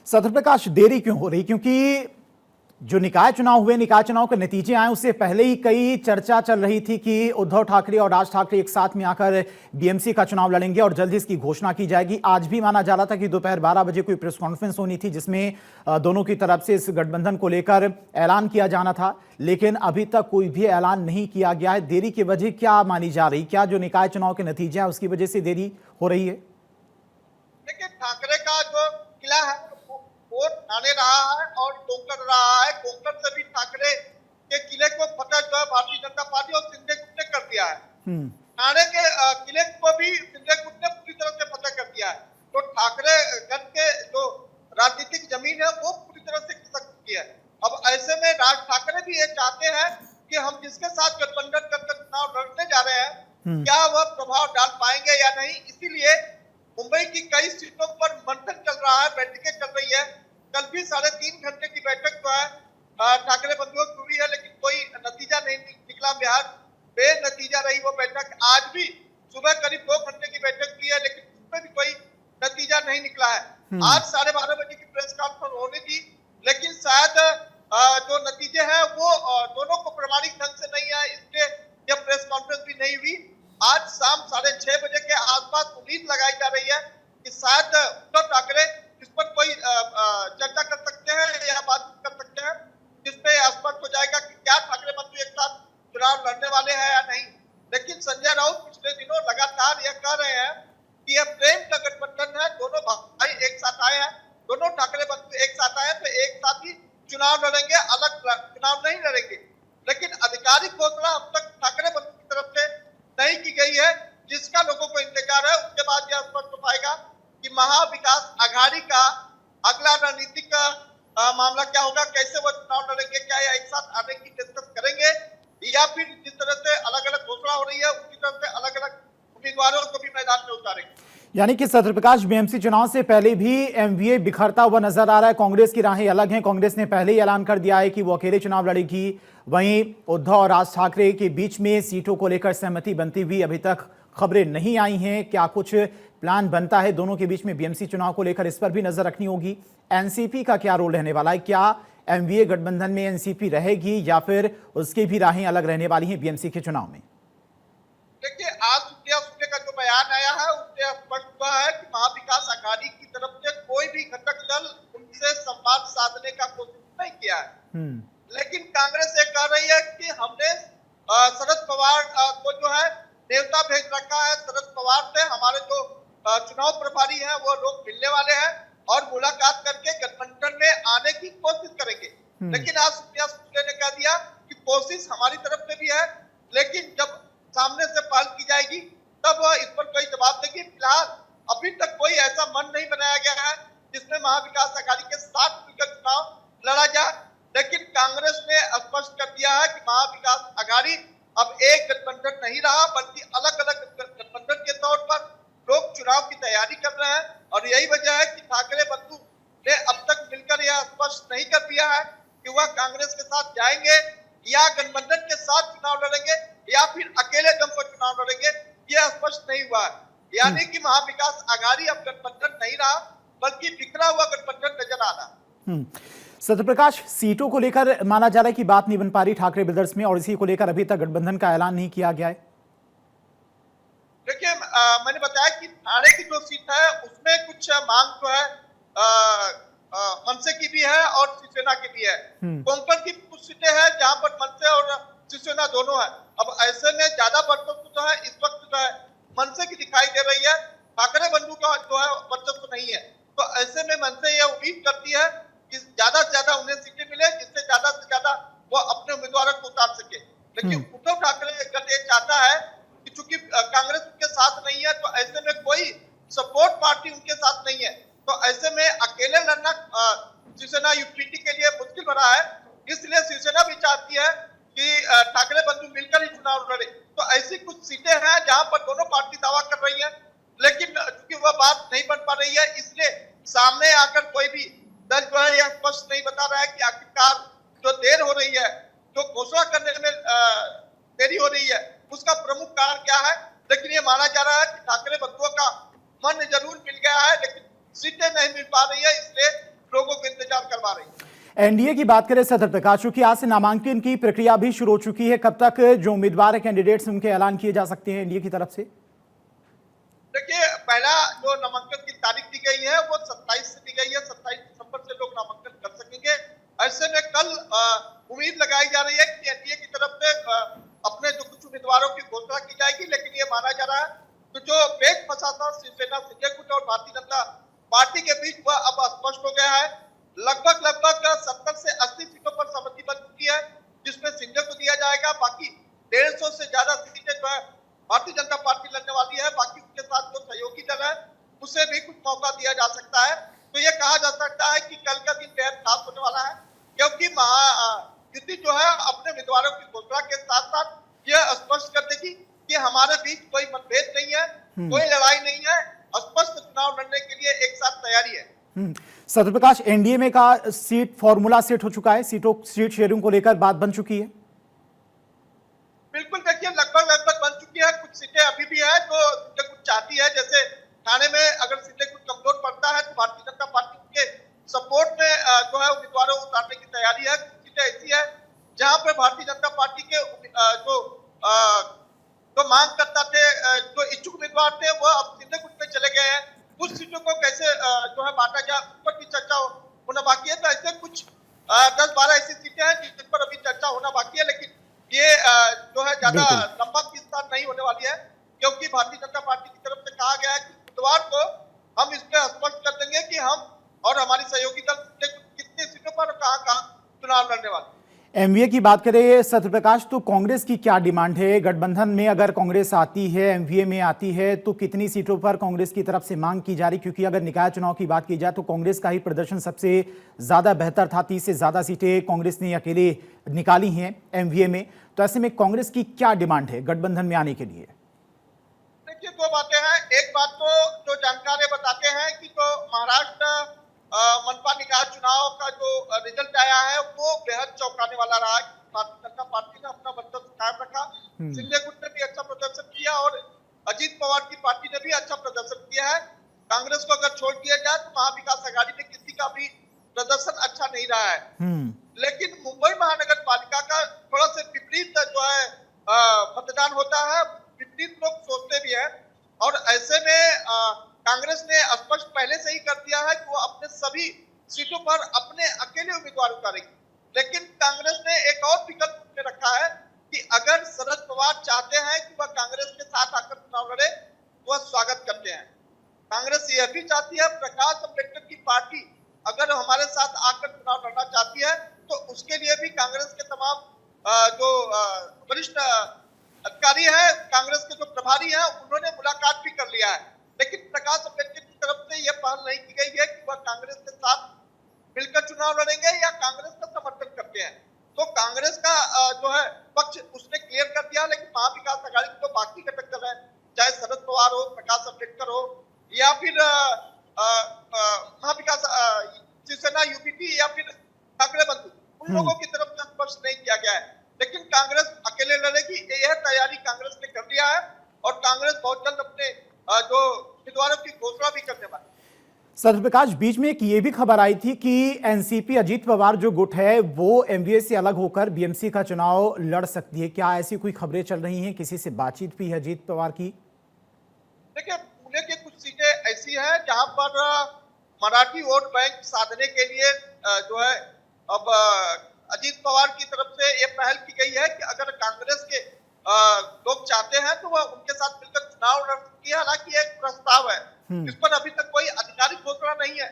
सत्र प्रकाश, देरी क्यों हो रही? क्योंकि जो निकाय चुनाव हुए, निकाय चुनाव के नतीजे आए, उससे पहले ही कई चर्चा चल रही थी कि उद्धव ठाकरे और राज ठाकरे एक साथ में आकर बीएमसी का चुनाव लड़ेंगे और जल्द ही इसकी घोषणा की जाएगी। आज भी माना जा रहा था कि दोपहर 12 बजे कोई प्रेस कॉन्फ्रेंस होनी थी जिसमें दोनों की तरफ से इस गठबंधन को लेकर ऐलान किया जाना था, लेकिन अभी तक कोई भी ऐलान नहीं किया गया है। देरी की वजह क्या मानी जा रही? क्या जो निकाय चुनाव के नतीजे हैं उसकी वजह से देरी हो रही है? देखिए, ठाकरे का जो किला है वो ठाणे रहा है और कोंकण रहा है। कोंकण से भी ठाकरे के किले को फतेह जो है भारतीय जनता पार्टी और शिंदे गुट ने कर दिया है। ठाणे के किले को भी शिंदे गुट ने पूरी तरह से फतेह कर दिया है। तो ठाकरे गढ़ के जो राजनीतिक जमीन है वो पूरी तरह से खिसक चुकी है। अब ऐसे में राज ठाकरे भी ये चाहते हैं कि हम जिसके साथ गठबंधन करके चुनाव लड़ने जा रहे हैं क्या वह प्रभाव डाल पाएंगे या नहीं। इसीलिए मुंबई की कई सीटों पर मंथन चल रहा है, बैठकें चल रही है। कल भी 3.5 घंटे की बैठक जो है ठाकरे बंधुओं की हुई है, लेकिन कोई नतीजा नहीं निकला। बिहार बेनतीजा रही वो बैठक। आज भी सुबह करीब 2 घंटे की बैठक हुई है, लेकिन उसमें भी कोई नतीजा नहीं निकला है। आज 12:30 बजे की प्रेस कॉन्फ्रेंस होनी थी, लेकिन शायद जो नतीजे हैं वो दोनों को प्रमाणिक ढंग से नहीं है, इसलिए यह प्रेस कॉन्फ्रेंस भी नहीं हुई। आज शाम 6:30 बजे के आसपास उम्मीद लगाई जा रही है कि शायद उद्धव ठाकरे इस पर कोई चर्चा कर सकते हैं या बातचीत कर सकते हैं, जिसपे स्पष्ट हो जाएगा कि क्या ठाकरे बंधु एक साथ चुनाव लड़ने वाले हैं या नहीं। लेकिन संजय राउत पिछले दिनों लगातार यह कह रहे हैं कि यह प्रेम का गठबंधन है, दोनों भाई एक साथ आए हैं, दोनों ठाकरे बंधु एक साथ आए तो एक साथ ही चुनाव लड़ेंगे, अलग चुनाव नहीं लड़ेंगे। लेकिन आधिकारिक घोषणा अब तक ठाकरे बंधु की तरफ से नहीं की गई है, जिसका लोगों को इंतजार है। उसके बाद यह स्पष्ट हो पाएगा कि महाविकास आघाड़ी का अगला रणनीतिक मामला क्या होगा, कैसे वो चुनाव लड़ेंगे, क्या यह एक साथ आने की डिस्कस करेंगे या फिर जिस तरह से अलग अलग घोषणा हो रही है उसी तरह से अलग अलग उम्मीदवारों को भी मैदान में उतारेंगे। यानी कि सत्र प्रकाश, बीएमसी चुनाव से पहले भी एमवीए बिखरता हुआ नजर आ रहा है। कांग्रेस की राहें अलग हैं। कांग्रेस ने पहले ही ऐलान कर दिया है कि वो अकेले चुनाव लड़ेगी। वहीं उद्धव और राज ठाकरे के बीच में सीटों को लेकर सहमति बनती हुई अभी तक खबरें नहीं आई हैं। क्या कुछ प्लान बनता है दोनों के बीच में बीएमसी चुनाव को लेकर, इस पर भी नजर रखनी होगी। एनसीपी का क्या रोल रहने वाला है? क्या एमवीए गठबंधन में एनसीपी रहेगी या फिर उसकी भी राहें अलग रहने वाली हैं बीएमसी के चुनाव में? देखिए, आज सूर्य का जो बयान आया है उससे स्पष्ट हुआ है कि महाविकास आघाड़ी की तरफ से कोई भी घटक दल उनसे संवाद साधने का कोशिश नहीं किया है। लेकिन कांग्रेस ये कह रही है कि हमने शरद पवार को जो है न्योता भेज रखा है। शरद पवार से हमारे जो चुनाव प्रभारी हैं वो लोग मिलने वाले हैं और मुलाकात करके गठबंधन में आने की कोशिश करेंगे। लेकिन आज सूर्य ने कह दिया कि कोशिश हमारी तरफ से भी है, लेकिन जब सामने से पहल की जाएगी तब इस पर कोई जवाब देगी। फिलहाल अभी तक कोई ऐसा मन नहीं बनाया गया है जिसमें महाविकास आघाड़ी के साथ मिलकर चुनाव लड़ा जाए। लेकिन कांग्रेस ने स्पष्ट कर दिया है कि महाविकास आघाड़ी अब एक गठबंधन नहीं रहा, बल्कि अलग अलग गठबंधन के तौर पर लोग चुनाव की तैयारी कर रहे हैं। और यही वजह है कि ठाकरे बंधु ने अब तक मिलकर यह स्पष्ट नहीं कर दिया है कि वह कांग्रेस के साथ जाएंगे या गठबंधन के साथ चुनाव लड़ेंगे या फिर अकेले दम पर चुनाव लड़ेंगे, यह स्पष्ट नहीं हुआ है। यानी कि महाविकास आघाड़ी अब गठबंधन नहीं रहा, बल्कि बिखरा हुआ गठबंधन नजर आ रहा। सत्य प्रकाश, सीटों को लेकर माना जा रहा है कि बात नहीं बन पा रही ठाकरे ब्रदर्स में और इसी को लेकर अभी तक गठबंधन का ऐलान नहीं किया गया है। देखिए, मैंने बताया कि ठाणे की जो सीट है उसमें कुछ मांग जो है मनसे की भी है और शिवसेना की भी है। कोंकण की कुछ सीटें हैं जहां पर मनसे और शिवसेना दोनों है। अब ऐसे में ज्यादा वर्चस्व जो है इस वक्त जो है मनसे की दिखाई दे रही है, ठाकरे बंधु का जो है वर्चस्व नहीं है। तो ऐसे में मनसे यह उम्मीद करती है कि ज्यादा से ज्यादा उन्हें सीटें मिले, जिससे ज्यादा से ज्यादा वो अपने उम्मीदवारों को उतार सके। लेकिन उद्धव ठाकरे गठ ये चाहता है कि चूंकि कांग्रेस उनके साथ नहीं है तो ऐसे में कोई सपोर्ट पार्टी उनके साथ नहीं है, तो ऐसे में अकेले लड़ना शिवसेना यूपीटी के लिए मुश्किल बना है। इसलिए शिवसेना भी चाहती है कि ठाकरे बंधु मिलकर ही चुनाव लड़े। तो ऐसी कुछ सीटें हैं जहां पर दोनों पार्टी दावा कर रही है, लेकिन चूंकि वह बात नहीं बन पा रही है, इसलिए सामने आकर कोई भी दल जो है यह स्पष्ट नहीं बता रहा है कि आखिरकार जो देर हो रही है, जो घोषणा करने में देरी हो रही है, उसका प्रमुख कारण क्या है। लेकिन ये माना जा रहा है कि ठाकरे बंधुओं का मन जरूर मिल गया है, लेकिन सीटें नहीं मिल पा रही है, इसलिए लोग एनडीए की बात करें सदर प्रकाश, चूंकि आज से नामांकन की प्रक्रिया भी शुरू हो चुकी है, कब तक जो उम्मीदवार है कैंडिडेट्स उनके ऐलान किए जा सकते हैं एनडीए की तरफ से? देखिए, पहला जो नामांकन की तारीख दी गई है वो 27 से दी गई है। 27 दिसंबर से लोग नामांकन कर सकेंगे। ऐसे में कल उम्मीद लगाई जा रही है कि एनडीए की तरफ से अपने जो कुछ उम्मीदवारों की घोषणा की जाएगी, लेकिन ये माना जा रहा है तो जो वेग फंसा था शिवसेना, संजय गुट और भारतीय जनता पार्टी के बीच वह अब स्पष्ट हो गया है। लगभग 70 से 80 सीटों पर सहमति बन चुकी है, जिसमें संजय को दिया जाएगा। बाकी 150 से ज्यादा सीटें जो है भारतीय जनता पार्टी लड़ने वाली है। बाकी उसके साथ जो सहयोगी दल है उसे भी कुछ मौका दिया जा सकता है। तो ये कहा जा सकता है कि कल का दिन बेहद खास होने वाला है, क्योंकि महायुति जो है अपने उम्मीदवारों की घोषणा के साथ साथ यह स्पष्ट कर देगी कि हमारे बीच कोई मतभेद नहीं है, कोई लड़ाई नहीं है, स्पष्ट चुनाव लड़ने के लिए एक साथ तैयारी है। सदर प्रकाश, एनडीए में का सीट फॉर्मूला सेट हो चुका है, सीट शेयरिंग को लेकर बात बन चुकी है? बिल्कुल, देखिए लगभग बन चुकी है। कुछ सीटें अभी भी है जो कुछ चाहती है, जैसे थाने में अगर सीटें कुछ कमजोर पड़ता है तो भारतीय जनता पार्टी के सपोर्ट में जो है उम्मीदवारों को उतारने की तैयारी है। कुछ सीटें ऐसी है जहां पर भारतीय जनता पार्टी के जो मांग करता थे, जो इच्छुक उम्मीदवार थे वो अब सीधे गुट में चले गए हैं। कुछ सीटों को कैसे जो है बांटा जाए उस पर भी चर्चा होना बाकी है। तो ऐसे कुछ 10-12 ऐसी सीटें हैं जिन पर अभी चर्चा होना बाकी है, लेकिन ये जो है ज्यादा लंबा विस्तार नहीं होने वाली है, क्योंकि भारतीय जनता पार्टी की तरफ से कहा गया है कि बुधवार को हम इसमें स्पष्ट कर देंगे कि हम और हमारी सहयोगी दल कितनी सीटों पर कहां चुनाव लड़ने वाले। एमवीए की बात करें सत्य प्रकाश, तो कांग्रेस की क्या डिमांड है? गठबंधन में अगर कांग्रेस आती है, एमवीए में आती है, तो कितनी सीटों पर कांग्रेस की तरफ से मांग की जा रही? क्योंकि अगर निकाय चुनाव की बात की जाए तो कांग्रेस का ही प्रदर्शन सबसे ज्यादा बेहतर था, 30 से ज्यादा सीटें कांग्रेस ने अकेले निकाली हैं एमवीए में। तो ऐसे में कांग्रेस की क्या डिमांड है गठबंधन में आने के लिए? देखिए, दो बातें हैं। एक बात तो जो जानकार बताते हैं कि जो महाराष्ट्र मनपा निकाय चुनाव का जो रिजल्ट आया है वो बेहद चौंकाने वाला रहा। भारतीय जनता पार्टी ने अपना वर्चस्व कायम रखा, संजय गुट ने भी अच्छा प्रदर्शन किया और अजीत पवार की पार्टी ने भी अच्छा प्रदर्शन किया है। कांग्रेस को अगर छोड़ दिया जाए तो महाविकास आघाड़ी में किसी का भी प्रदर्शन अच्छा नहीं रहा है। लेकिन मुंबई महानगर पालिका का थोड़ा सा विपरीत जो है मतदान होता है, विपरीत लोग सोचते भी है। और ऐसे में कांग्रेस ने स्पष्ट पहले से ही कर दिया है कि वो अपने सभी सीटों पर अपने अकेले उम्मीदवार उतारेगी। लेकिन कांग्रेस ने एक और विकल्प में रखा है कि अगर शरद पवार चाहते हैं कि वह कांग्रेस के साथ आकर चुनाव लड़े, वह स्वागत करते हैं। कांग्रेस यह भी चाहती है प्रकाश अम्बेडकर की पार्टी अगर हमारे साथ आकर चुनाव लड़ना चाहती है तो उसके लिए भी कांग्रेस के तमाम जो वरिष्ठ अधिकारी है, कांग्रेस के जो प्रभारी हैं, उन्होंने मुलाकात भी कर लिया है। लेकिन प्रकाश अम्बेडकर की तरफ से यह पहल नहीं की गई है कि वह कांग्रेस के साथ मिलकर चुनाव लड़ेंगे या कांग्रेस का समर्थन करते हैं। तो कांग्रेस का जो है पक्ष उसने क्लियर कर दिया। लेकिन महाविकास आघाड़ी के जो बाकी घटक दल है, चाहे शरद पवार हो, प्रकाश अम्बेडकर हो या फिर महाविकास शिवसेना यूपीपी या फिर ठाकरे बंधु, उन लोगों की तरफ से स्पष्ट नहीं किया गया है। लेकिन कांग्रेस अकेले लड़ेगी, यह तैयारी कांग्रेस ने कर लिया है और कांग्रेस बहुत जल्द अपने जो उम्मीदवारों की घोषणा भी करने वाली। सत्य प्रकाश, बीच में एक ये भी खबर आई थी कि एनसीपी अजीत पवार जो गुट है वो एमवीए से अलग होकर बीएमसी का चुनाव लड़ सकती है। क्या ऐसी कोई खबरें चल रही हैं? किसी से बातचीत भी है अजीत पवार की? देखिए, पुणे की कुछ सीटें ऐसी हैं जहां पर मराठी वोट बैंक साधने के लिए जो है अब अजीत पवार की तरफ से ये पहल की गई है कि अगर कांग्रेस के लोग चाहते हैं तो वह उनके साथ मिलकर चुनाव लड़ सकती है। हालांकि एक प्रस्ताव है, इस पर अभी तक कोई आधिकारिक घोषणा नहीं है।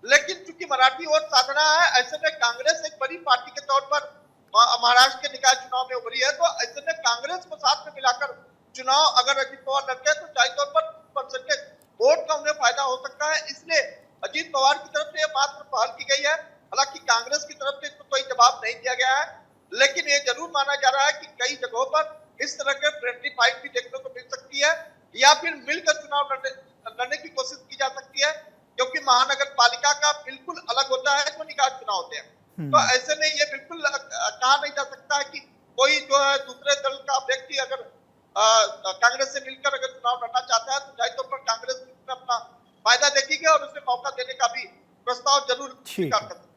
लेकिन चूंकि मराठी वोट साधना है, ऐसे में कांग्रेस एक बड़ी पार्टी के तौर पर महाराष्ट्र के निकाय चुनाव में उभरी है। तो ऐसे में कांग्रेस को साथ में मिलाकर चुनाव अगर अजीत पवार लड़ते हैं तो जाहिर तौर पर परसेंटेज वोट का उन्हें फायदा हो सकता है। इसलिए अजीत पवार की तरफ से यह मात्र पहल की गई है। हालांकि कांग्रेस की तरफ से कोई जवाब नहीं दिया गया है, लेकिन ये जरूर माना जा रहा है कि कई जगहों पर इस तरह के फ्रेंडली फाइट भी देखने को मिल सकती है या फिर मिलकर चुनाव लड़ने की कोशिश की जा सकती है, क्योंकि महानगर पालिका का बिल्कुल अलग होता है जो निकाय चुनाव होते हैं। तो ऐसे में ये बिल्कुल कहा नहीं जा सकता है कि कोई जो है दूसरे दल का व्यक्ति अगर कांग्रेस से मिलकर अगर चुनाव लड़ना चाहता है तो जाहिर तौर पर कांग्रेस अपना फायदा देखेगी और उसे मौका देने का भी प्रस्ताव जरूर स्वीकार कर सकती है।